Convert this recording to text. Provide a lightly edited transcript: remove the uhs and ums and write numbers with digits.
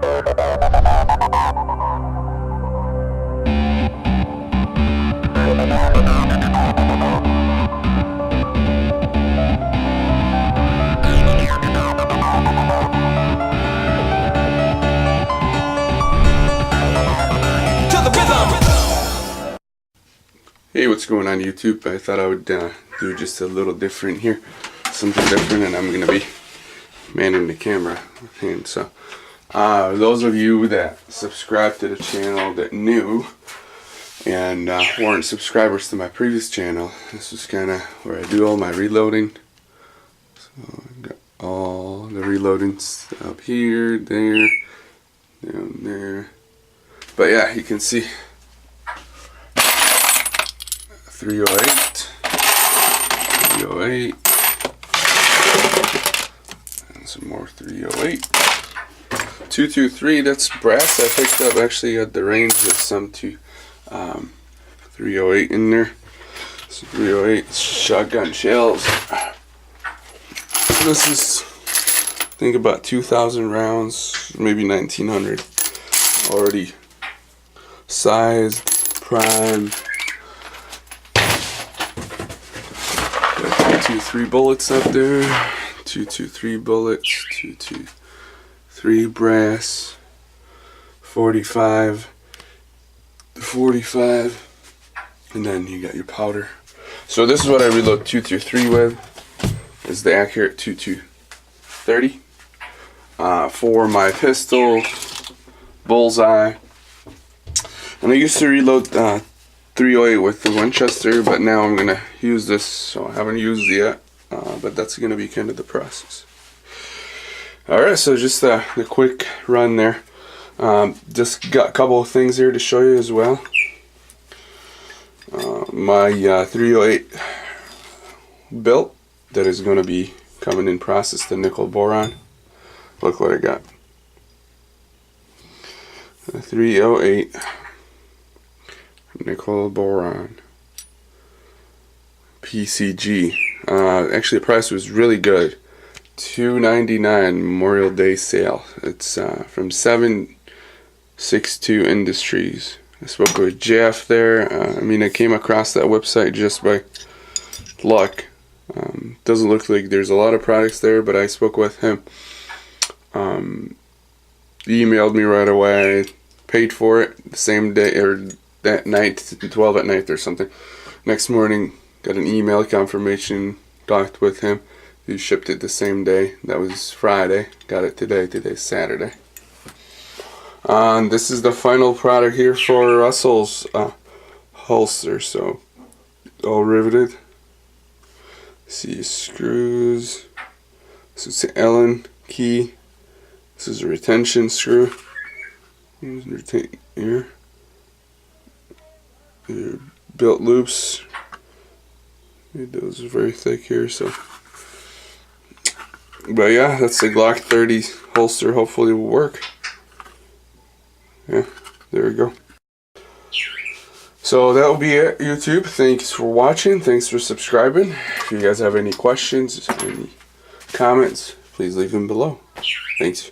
Hey, what's going on YouTube? I thought I would do just a little different here, something different, and I'm gonna be manning the camera with him. So those of you that subscribe to the channel that new and weren't subscribers to my previous channel, this is kind of where I do all my reloading. So I got all the reloadings up here, there, down there. But yeah, you can see 308, 308, and some more 308. 223, that's brass I picked up actually at the range with some 308 in there. So 308 shotgun shells. This is, I think, about 2,000 rounds, maybe 1,900. Already sized, primed. 223 bullets up there, 223 bullets, 223 brass, 45, and then you got your powder. So this is what I reload 223 with, is the accurate 2230 for my pistol, bullseye. And I used to reload 308 with the Winchester, but now I'm gonna use this, so I haven't used it yet, but that's gonna be kind of the process. Alright, so just the quick run there. Just got a couple of things here to show you as well. My 308 belt that is gonna be coming in process, the nickel boron. Look what I got. The 308 nickel boron PCG. Actually the price was really good, $2.99 Memorial Day sale. It's from 762 Industries. I spoke with Jeff there. I mean, I came across that website just by luck. Doesn't look like there's a lot of products there, but I spoke with him. He emailed me right away, paid for it the same day, or that night, 12 at night or something. Next morning, got an email confirmation, talked with him. He shipped it the same day. That was Friday. Got it today. Today's Saturday. This is the final product here for Russell's holster. So, all riveted. See screws. This is the Allen key. This is a retention screw. Here. Your belt loops. Those are very thick here, so. But yeah, that's the Glock 30 holster. Hopefully it will work. Yeah, there we go. So that will be it, YouTube. Thanks for watching. Thanks for subscribing. If you guys have any questions, any comments, please leave them below. Thanks.